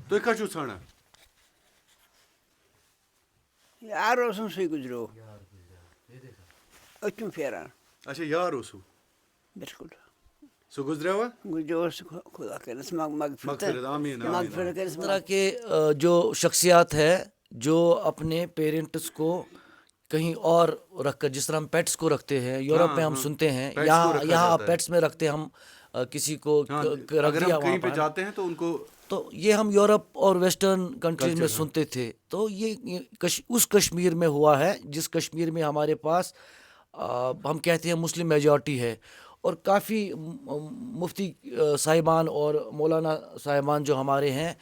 تُہۍ کَتھ چھُو ژھانڈان؟ یار اوسُم سُے گُزریو أتھۍ چھُم پھیران اچھا یار اوسوٗ بِلکُل سُہ گُزریوا؟ گُزریو خدا کٔرِنَس مغفرت آمیٖن مغفرت کٔرِنَس اس طرح کے جو شخصیات ہے جو اپنے پیرنٹس کو کہیں اور رکھ کر، جس طرح ہم پیٹس کو رکھتے ہیں یورپ میں ہم سنتے ہیں، یہاں پیٹس میں رکھتے ہم کسی کو رکھ دیا کہیں پہ جاتے ہیں تو ان کو، تو یہ ہم یورپ اور ویسٹرن کنٹریز میں سنتے تھے. تو یہ اس کشمیر میں ہوا ہے جس کشمیر میں ہمارے پاس ہم کہتے ہیں مسلم میجورٹی ہے، اور کافی مفتی صاحبان اور مولانا صاحبان جو ہمارے ہیں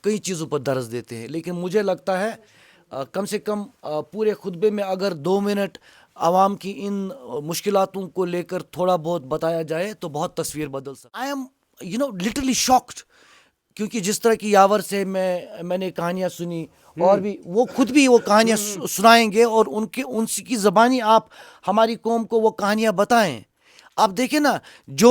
کئی چیزوں پر درس دیتے ہیں. لیکن مجھے لگتا ہے کم سے کم پورے خطبے میں اگر 2 منٹ عوام کی ان مشکلاتوں کو لے کر تھوڑا بہت بتایا جائے تو بہت تصویر بدل سکتا ہے. آئی ایم لٹرلی شاکڈ، کیونکہ جس طرح کی یاور سے میں نے کہانیاں سنی، اور بھی وہ خود بھی وہ کہانیاں سنائیں گے، اور ان کی زبانی آپ ہماری قوم کو وہ کہانیاں بتائیں. آپ دیکھیں نا، جو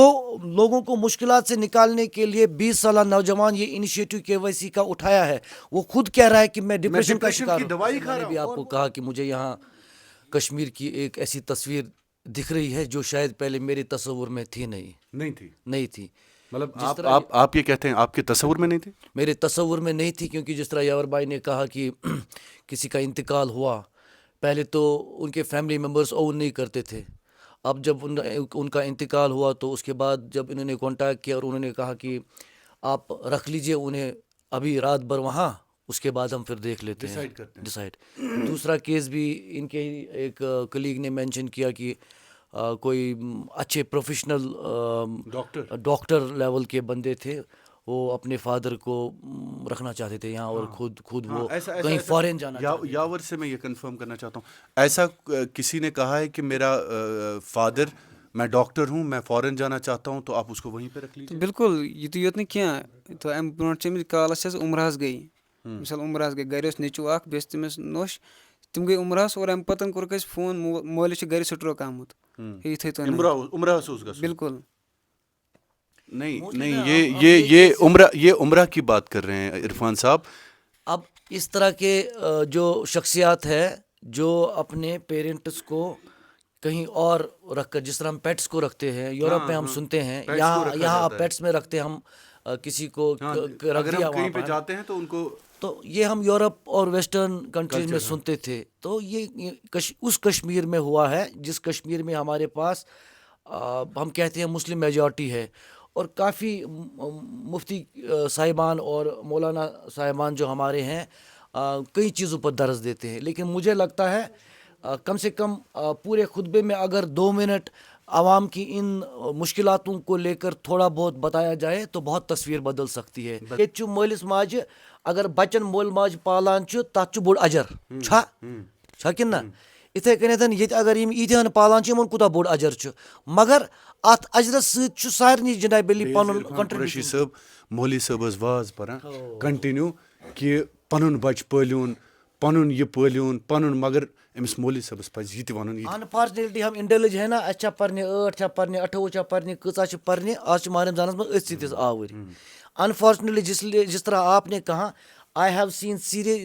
لوگوں کو مشکلات سے نکالنے کے لیے 20 سالہ نوجوان یہ انیشیٹو KYC کا اٹھایا ہے، وہ خود کہہ رہا ہے کہ میں ڈپریشن کا شکار ہوں. میں نے بھی آپ کو کہا کہ مجھے یہاں کشمیر کی ایک ایسی تصویر دکھ رہی ہے جو شاید پہلے میرے تصور میں تھی نہیں تھی. مطلب آپ یہ کہتے ہیں آپ کے تصور میں نہیں تھے؟ میرے تصور میں نہیں تھی، کیونکہ جس طرح یاور بھائی نے کہا کہ کسی کا انتقال ہوا، پہلے تو ان کے فیملی ممبرز اون نہیں کرتے تھے. اب جب ان کا انتقال ہوا تو اس کے بعد جب انہوں نے کانٹیکٹ کیا اور انہوں نے کہا کہ آپ رکھ لیجئے انہیں ابھی رات بھر وہاں، اس کے بعد ہم پھر دیکھ لیتے ہیں ڈیسائیڈ. دوسرا کیس بھی ان کے ایک کلیگ نے مینشن کیا کہ کوئی اچھے پروفیشنل ڈاکٹر لیول کے بندے تھے، وہ اپنے فادر کو رکھنا چاہتے تھے یہاں، اور خود وہ کہیں فارن جانا چاہتے تھے. یاور سے میں یہ کنفرم کرنا چاہتا ہوں، ایسا کسی نے کہا ہے کہ میرا فادر، میں ڈاکٹر ہوں، میں فارن جانا چاہتا ہوں، تو آپ اس کو وہیں پہ رکھ لیجیے؟ بالکل، یہ یوت نہٕ کینٛہہ، تو امہِ برونٛٹھ چھِ أمِس کالس چھس عمرہس گٔے، مِثال عمرہس گٔے، گرِ اوس نیٚچوٗ اکھ، بیٚیہِ ٲس تٔمِس نوٚش، تِم گٔے عمرہس، اور امہِ پتہٕ کوٚرُکھ اَسہِ فون، مٲلِس چھُ گرِ سٹروک آمُت، یہِ تھٲیتو عمرہس اوس گژھُن؟ بالکل. نہیں، یہ عمرہ کی بات کر رہے ہیں عرفان صاحب. اب اس طرح کے جو شخصیات ہے جو اپنے پیرنٹس کو کہیں اور رکھ کر، جس طرح ہم پیٹس کو رکھتے ہیں یورپ میں ہم سنتے ہیں، یہاں پیٹس میں رکھتے ہم کسی کو رکھ دیا کہیں پہ جاتے ہیں تو ان کو، تو یہ ہم یورپ اور ویسٹرن کنٹریز میں سنتے تھے. تو یہ اس کشمیر میں ہوا ہے جس کشمیر میں ہمارے پاس ہم کہتے ہیں مسلم میجورٹی ہے، اور کافی مفتی صاحبان اور مولانا صاحبان جو ہمارے ہیں کئی چیزوں پر درس دیتے ہیں. لیکن مجھے لگتا ہے کم سے کم پورے خطبے میں اگر 2 منٹ عوام کی ان مشکلاتوں کو لے کر تھوڑا بہت بتایا جائے تو بہت تصویر بدل سکتی ہے. ییٚتہِ چھُ مٲلِس ماجہِ اگر بچن مول ماجہِ پالان چھُ تتھ چھُ بوٚڑ اجر، چھا کِنہٕ نہ؟ یِتھے کٔنیتھ ییٚتہِ اگر یِم عیٖدیان پالان چھِ یِمن کوٗتاہ بوٚڑ اجر چھُ، مگر اتھ اجرس سۭتۍ چھُ سارنٕے جناب علی پنُن قریشی صٲب، مولوی صٲب ٲس واز پران کنٹِنیو کہِ پنُن بچہِ پٲلیوٗن، پنُن یہِ پٲلیوٗن پنُن، مگر أمِس مولوی صٲبس پزِ یہِ تہِ وَنُن. انفارچُنیٹلی ہم انڈلج ہے نا، اسہِ چھا پرنہِ 8 چھا پرنہِ 28 چھا پرنہِ کۭژاہ چھِ پرنہِ، آز چھِ ماہ رمضانس منٛز أتھۍ سۭتۍ آوٕرۍ. انفارچُنیٹلی جس طرح آپ نے کہا، I have seen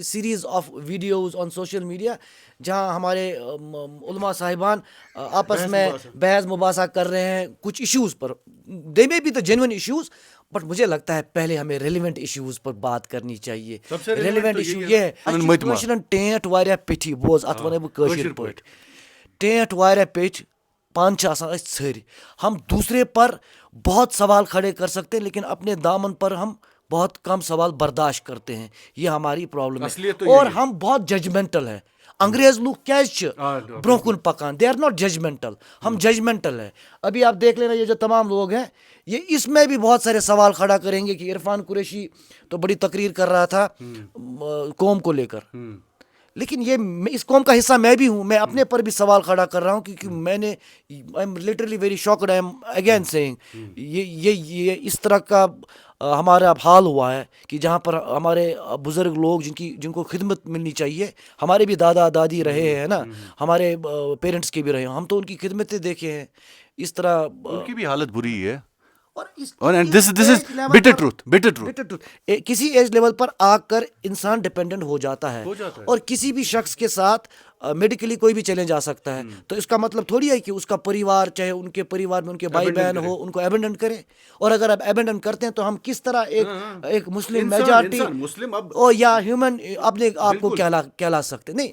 series of videos on social media جہاں ہمارے علماء صاحبان آپس میں بحث مباحثہ کر رہے ہیں کچھ ایشوز پر. دے میں بھی تو جینوئن ایشوز، بٹ مجھے لگتا ہے پہلے ہمیں ریلیونٹ ایشوز پر بات کرنی چاہیے. ریلیونٹ ایشو یہ ہے کٲشرٮ۪ن ٹینٛٹ واریاہ پیٚٹھی، بوز اتھ ونے بہٕ کٲشِر پٲٹھۍ، ٹینٛٹ واریاہ پیٚٹھۍ، پانہٕ چھِ آسان أسۍ ژھٔرۍ. ہم دوسرے پر بہت سوال کھڑے کر سکتے ہیں لیکن اپنے دامن پر ہم بہت کم سوال برداشت کرتے ہیں. یہ ہماری پرابلم ہے، اور ہم بہت ججمنٹل ہیں. انگریز لوگ کیازِ چھِ برونٛہہ کُن پکان؟ دے آر ناٹ ججمنٹل، ہم ججمنٹل ہیں. ابھی آپ دیکھ لینا یہ جو تمام لوگ ہیں، یہ اس میں بھی بہت سارے سوال کھڑا کریں گے کہ عرفان قریشی تو بڑی تقریر کر رہا تھا قوم کو لے کر، لیکن یہ اس قوم کا حصہ میں بھی ہوں. میں اپنے پر بھی سوال کھڑا کر رہا ہوں، کیونکہ میں نے I am literally very shocked, I am again seeing یہ اس طرح کا ہمارا حال ہوا ہے کہ جہاں پر ہمارے بزرگ لوگ جن کو خدمت ملنی چاہیے، ہمارے بھی دادا دادی رہے ہیں نا، ہمارے پیرنٹس کے بھی رہے ہیں، ہم تو ان کی خدمتیں دیکھے ہیں. اس طرح ان کی بھی حالت بری ہے. اور this is bitter truth. کسی ایج لیول پر آ کر انسان ڈپینڈنٹ ہو جاتا ہے اور کسی بھی شخص کے ساتھ میڈیکلی کوئی بھی چیلنج آ سکتا ہے. تو اس کا مطلب تھوڑی ہے کہ اس کا پریوار, چاہے ان کے پریوار میں ان کے بھائی بہن ہو, ان کو ایبنڈن کرے. اور اگر آپ ایبنڈن کرتے ہیں تو ہم کس طرح ایک مسلم میجارٹی اور یا ہیومن اپنے آپ کو کہلا سکتے. نہیں,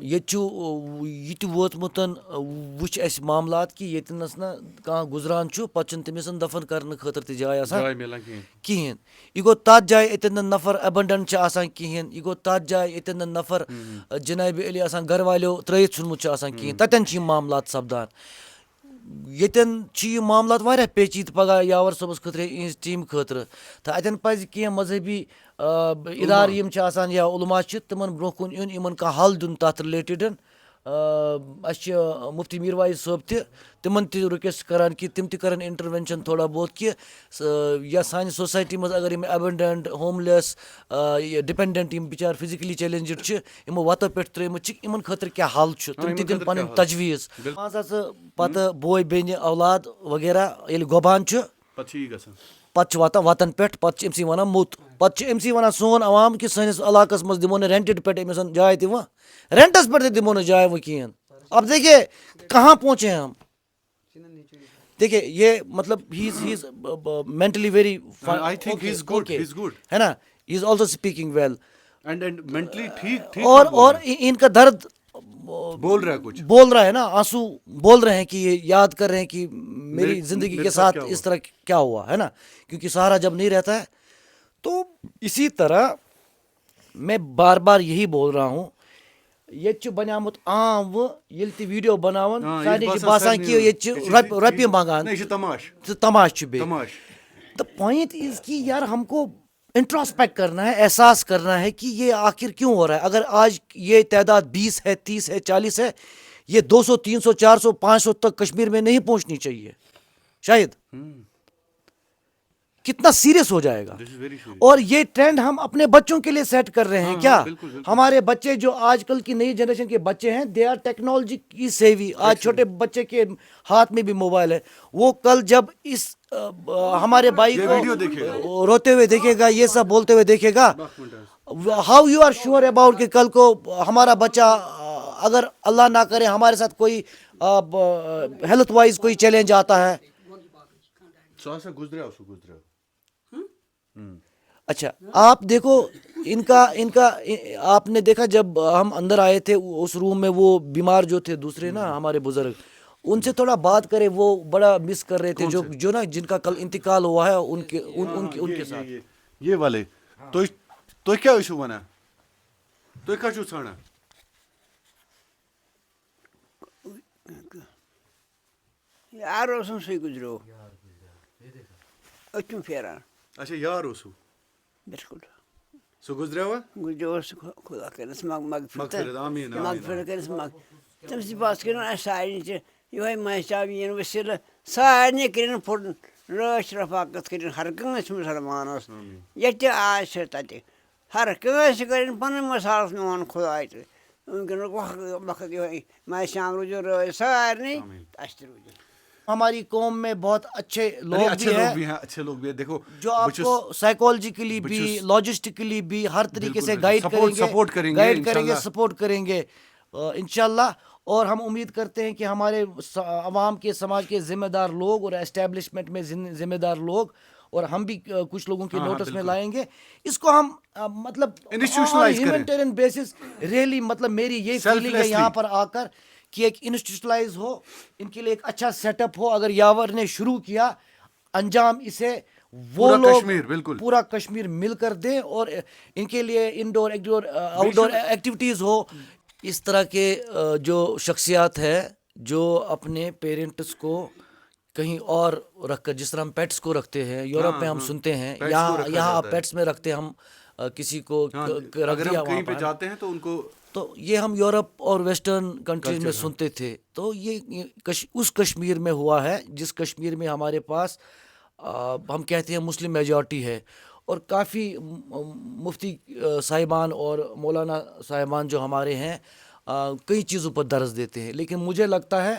یہ تہِ ووتمُت وٕچھ اَسہِ معاملات کہِ ییٚتنَس نہٕ کانٛہہ گُزران چھُ پَتہٕ چھُنہٕ تٔمِس دَفن کَرنہٕ خٲطرٕ تہِ جاے آسان کِہیٖنۍ. یہِ گوٚو تَتھ جایہِ ییٚتٮ۪ن نہٕ نفر ایبنڈنٹ چھِ آسان کِہیٖنۍ. یہِ گوٚو تَتھ جایہِ ییٚتٮ۪ن نہٕ نفر جنابِ علی آسان گرٕ والیو ترٛٲیِتھ ژھُنمُت چھُ آسان کِہیٖنۍ. تَتٮ۪ن چھِ یِم معاملات سَپدان. ییٚتٮ۪ن چھِ یہِ معاملات واریاہ پیچیدٕ پگاہ یاور صٲبَس خٲطرٕ یِہِنٛزِ ٹیٖمہِ خٲطرٕ. تہٕ اَتٮ۪ن پَزِ کینٛہہ مذہبی اِدارٕ یِم چھِ آسان یا علما چھِ تِمن برونٛہہ کُن یُن, یِمن کانٛہہ حل دیُن تَتھ رِلیٹِڈن. اَسہِ چھِ مُفتی میٖر وایز صٲب تہِ, تِمن تہِ رِکویسٹ کران کہِ تِم تہِ کرن انٹروینشن تھوڑا بہت کہِ یا سانہِ سوسایٹی منٛز اگر یِم ایبنڈنٹ, ہوم لیس, ڈِپینڈنٹ یِم بِچار فِزِکلی چیلینجڈ چھِ, یِمو وَتو پٮ۪ٹھ ترٛٲیمٕتۍ چھِکھ, یِمن خٲطرٕ کیٛاہ حل چھُ تِم تہِ دِن پَنٕنۍ تجویٖز. مان سا ژٕ پَتہٕ بوے بیٚنہِ اولاد وغیرہ ییٚلہِ گۄبان چھُ پَتہٕ چھِ واتان وَتَن پٮ۪ٹھ, پَتہٕ چھِ أمۍ سٕے وَنان موٚت. پَتہٕ چھِ أمۍ سٕے وَنان سون عوام کہِ سٲنِس علاقَس منٛز دِمو نہٕ رینٹِڈ پٮ۪ٹھ أمِس جاے تہِ وۄنۍ, رینٹَس پٮ۪ٹھ تہِ دِمو نہٕ جاے وۄنۍ کِہیٖنۍ. اب دیکھیے کہاں پہنچے ہم. دیکھیے یہ مطلب ہی از مینٹلی ویری ہے نا, ہی از آلسو اسپیکنگ ویل اور ان کا درد بول رہا ہے نا, آنسو بول رہے ہیں کہ یہ یاد کر رہے ہیں کہ میری زندگی کے ساتھ اس طرح کیا ہوا ہے نا, کیونکہ سہارا جب نہیں رہتا ہے. تو اسی طرح میں بار بار یہی بول رہا ہوں, ییٚتہِ چھُ بنیومُت عام وۄنۍ ییٚلہِ تہِ ویٖڈیو بناوان سارنٕے چھُ باسان کہِ ییٚتہِ چھِ رۄپیہِ منٛگان تہٕ تماش چھُ بیٚیہِ. The point is کہ یار ہم کو انٹراسپیکٹ کرنا ہے, احساس کرنا ہے کہ یہ آخر کیوں ہو رہا ہے. اگر آج یہ تعداد 20 ہے, 30 ہے, 40 ہے, یہ 200, 300, 400, 500 تک کشمیر میں نہیں پہنچنی چاہیے شاید. کتنا سیریس ہو جائے گا. اور یہ ٹرینڈ ہم اپنے بچوں کے لیے سیٹ کر رہے ہیں کیا. ہمارے بچے جو آج کل کی نئی جنریشن کے بچے ہیں, دے آر ٹیکنالوجی کی سیوی. آج چھوٹے بچے کے ہاتھ میں بھی موبائل ہے. وہ کل جب اس ہمارے بھائی کو روتے ہوئے دیکھے گا, یہ سب بولتے ہوئے دیکھے گا, how you are sure about کہ کل کو ہمارا بچہ اگر اللہ نہ کرے ہمارے ساتھ کوئی ہیلتھ وائز کوئی چیلنج آتا ہے. اچھا آپ دیکھو ان کا آپ نے دیکھا جب ہم اندر آئے تھے اس روم میں, وہ بیمار جو تھے دوسرے نا ہمارے بزرگ, ان سے تھوڑا بات کرے, وہ بڑا مس کر رہے تھے جو نا جن کا کل انتقال ہوا ہے ان کے ساتھ. یہ والے تو کیا اشو بنا, تو کیا چھو ژھانڈان. یار اوسُم سُے گُزریو أچھُم پھیران. اچھا یار اوسو, بِلکُل سُہ گُزریوا, گُزریو خۄدا کٔرِنَس مغفرت کٔرِنَس تٔمۍ سٕنٛدِ پاس کٔرِنۍ اَسہِ سارنٕے چھِ یِہوٚے ماجہِ یِن ؤسیٖلہٕ, سارنٕے کٔرِنۍ پھُٹن رٲچھ رفاقت کٔرِنۍ ہر کٲنٛسہِ مُسلمانَس ییٚتہِ تہِ آز چھِ تَتہِ ہر کٲنٛسہِ کٔرِنۍ پَنٕنۍ مِثال میون خۄداے تہٕ وٕنکٮ۪نُک وقت یِہوٚے ماجہِ شام روٗزِو رٲضۍ سارنٕے اَسہِ تہِ روٗزِو. ہماری قوم میں بہت اچھے لوگ بھی ہیں, اچھے لوگ بھی ہیں. دیکھو جو آپ کو سائیکولوجیکلی بھی, لاجسٹکلی بھی ہر طریقے سے گائیڈ کریں گے, سپورٹ کریں گے انشاءاللہ. اور ہم امید کرتے ہیں کہ ہمارے عوام کے, سماج کے ذمہ دار لوگ اور اسٹیبلشمنٹ میں ذمہ دار لوگ, اور ہم بھی کچھ لوگوں کے نوٹس میں لائیں گے اس کو. ہم مطلب ہیومینٹیرین بیسس ریئلی, مطلب میری یہ فیلنگ ہے یہاں پر آ کر کہ ایک انسٹیٹوشنلائز ہو, ان کے لیے ایک اچھا سیٹ اپ ہو. اگر یاور نے شروع کیا, انجام اسے وہ لوگ پورا کشمیر مل کر دیں, اور ان کے لیے انڈور آؤٹ ڈور ایکٹیویٹیز ہو. اس طرح کے جو شخصیات ہے جو اپنے پیرنٹس کو کہیں اور رکھ کر, جس طرح ہم پیٹس کو رکھتے ہیں یورپ میں, ہم سنتے ہیں یہاں آپ پیٹس میں رکھتے ہیں, ہم کسی کو رکھ دیا وہاں پہ جاتے ہیں تو ان کو, تو یہ ہم یورپ اور ویسٹرن کنٹریز میں سنتے تھے. تو یہ اس کشمیر میں ہوا ہے جس کشمیر میں ہمارے پاس ہم کہتے ہیں مسلم میجورٹی ہے, اور کافی مفتی صاحبان اور مولانا صاحبان جو ہمارے ہیں کئی چیزوں پر درس دیتے ہیں. لیکن مجھے لگتا ہے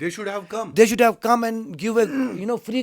They should have come. they should have come and give a free